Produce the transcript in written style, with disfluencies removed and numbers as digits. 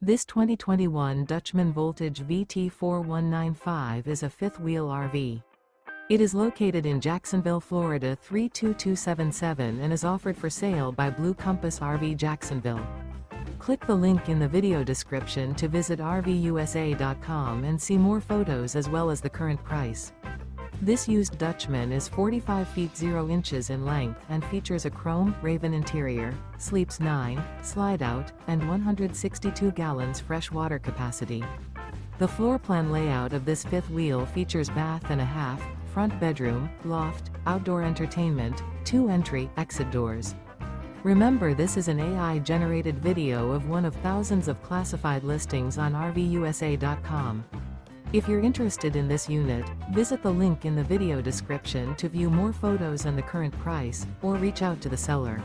This 2021 Dutchmen Voltage VT4195 is a fifth-wheel RV. It is located in Jacksonville, Florida 32277 and is offered for sale by Blue Compass RV Jacksonville. Click the link in the video description to visit RVUSA.com and see more photos as well as the current price. This used Dutchman is 45 feet 0 inches in length and features a chrome, raven interior, sleeps 9, slide-out, and 162 gallons fresh water capacity. The floor plan layout of this fifth wheel features bath and a half, front bedroom, loft, outdoor entertainment, 2 entry/exit doors. Remember, this is an AI-generated video of one of thousands of classified listings on RVUSA.com. If you're interested in this unit, visit the link in the video description to view more photos and the current price, or reach out to the seller.